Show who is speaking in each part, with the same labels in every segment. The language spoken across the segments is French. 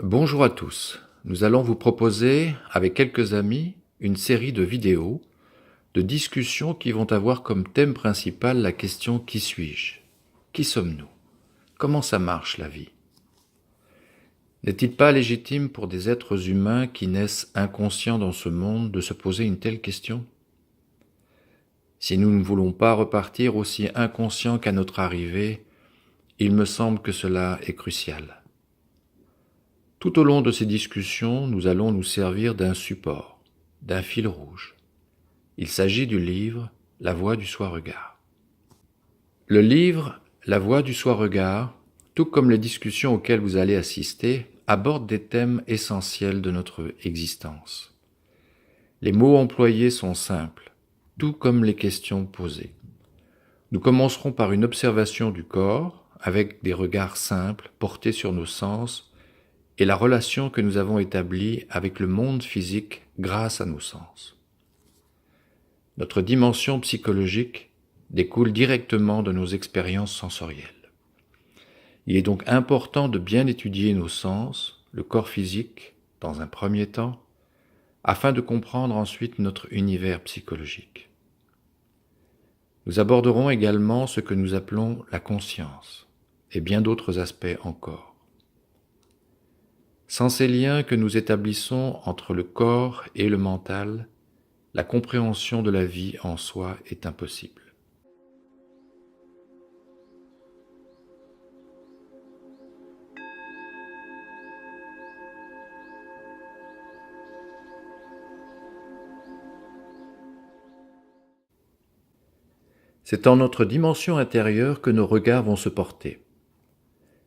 Speaker 1: Bonjour à tous. Nous allons vous proposer, avec quelques amis, une série de vidéos, de discussions qui vont avoir comme thème principal la question « Qui suis-je ? Qui sommes-nous ? Comment ça marche la vie ?» N'est-il pas légitime pour des êtres humains qui naissent inconscients dans ce monde de se poser une telle question ? Si nous ne voulons pas repartir aussi inconscients qu'à notre arrivée, il me semble que cela est crucial. Tout au long de ces discussions, nous allons nous servir d'un support, d'un fil rouge. Il s'agit du livre « La voix du soi-regard ». Le livre « La voix du soi-regard », tout comme les discussions auxquelles vous allez assister, aborde des thèmes essentiels de notre existence. Les mots employés sont simples, tout comme les questions posées. Nous commencerons par une observation du corps, avec des regards simples portés sur nos sens et la relation que nous avons établie avec le monde physique grâce à nos sens. Notre dimension psychologique découle directement de nos expériences sensorielles. Il est donc important de bien étudier nos sens, le corps physique, dans un premier temps, afin de comprendre ensuite notre univers psychologique. Nous aborderons également ce que nous appelons la conscience, et bien d'autres aspects encore. Sans ces liens que nous établissons entre le corps et le mental, la compréhension de la vie en soi est impossible. C'est en notre dimension intérieure que nos regards vont se porter.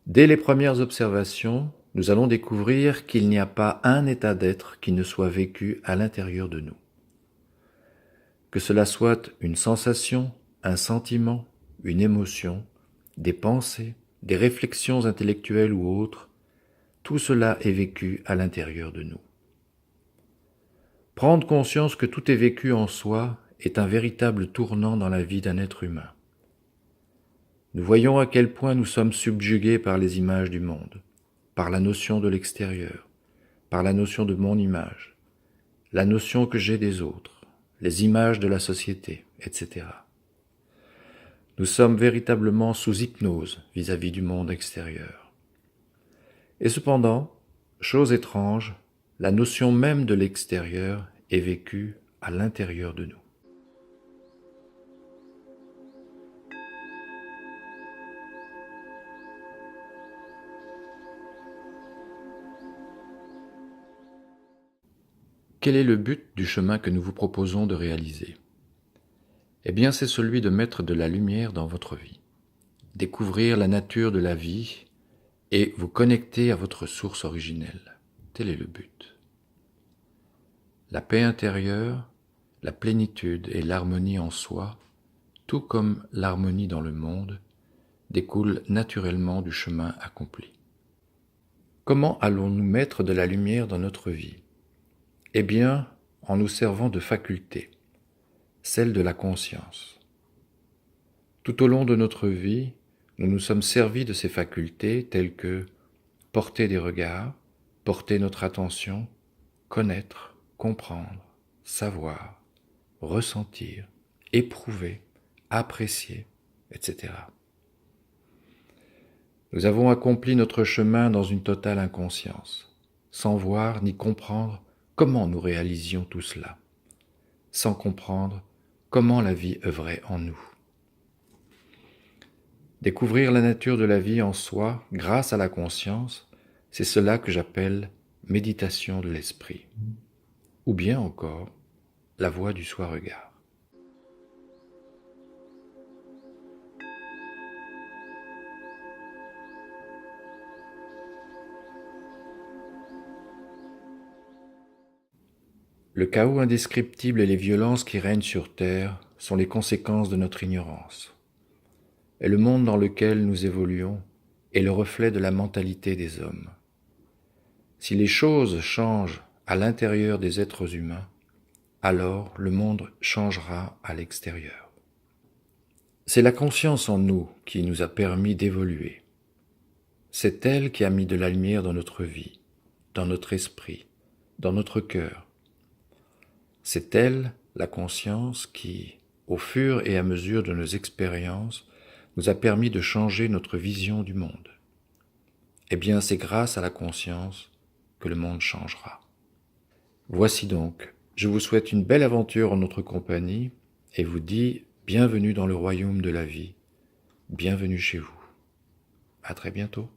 Speaker 1: Dès les premières observations, nous allons découvrir qu'il n'y a pas un état d'être qui ne soit vécu à l'intérieur de nous. Que cela soit une sensation, un sentiment, une émotion, des pensées, des réflexions intellectuelles ou autres, tout cela est vécu à l'intérieur de nous. Prendre conscience que tout est vécu en soi est un véritable tournant dans la vie d'un être humain. Nous voyons à quel point nous sommes subjugués par les images du monde, par la notion de l'extérieur, par la notion de mon image, la notion que j'ai des autres, les images de la société, etc. Nous sommes véritablement sous hypnose vis-à-vis du monde extérieur. Et cependant, chose étrange, la notion même de l'extérieur est vécue à l'intérieur de nous. Quel est le but du chemin que nous vous proposons de réaliser ? Eh bien, c'est celui de mettre de la lumière dans votre vie, découvrir la nature de la vie et vous connecter à votre source originelle. Tel est le but. La paix intérieure, la plénitude et l'harmonie en soi, tout comme l'harmonie dans le monde, découlent naturellement du chemin accompli. Comment allons-nous mettre de la lumière dans notre vie ? Eh bien, en nous servant de facultés, celle de la conscience. Tout au long de notre vie, nous nous sommes servis de ces facultés telles que porter des regards, porter notre attention, connaître, comprendre, savoir, ressentir, éprouver, apprécier, etc. Nous avons accompli notre chemin dans une totale inconscience, sans voir ni comprendre comment nous réalisions tout cela, sans comprendre comment la vie œuvrait en nous. Découvrir la nature de la vie en soi grâce à la conscience, c'est cela que j'appelle méditation de l'esprit, ou bien encore la voix du soi-regard. Le chaos indescriptible et les violences qui règnent sur Terre sont les conséquences de notre ignorance. Et le monde dans lequel nous évoluons est le reflet de la mentalité des hommes. Si les choses changent à l'intérieur des êtres humains, alors le monde changera à l'extérieur. C'est la conscience en nous qui nous a permis d'évoluer. C'est elle qui a mis de la lumière dans notre vie, dans notre esprit, dans notre cœur. C'est elle, la conscience, qui, au fur et à mesure de nos expériences, nous a permis de changer notre vision du monde. Eh bien, c'est grâce à la conscience que le monde changera. Voici donc, je vous souhaite une belle aventure en notre compagnie et vous dis bienvenue dans le royaume de la vie, bienvenue chez vous. À très bientôt.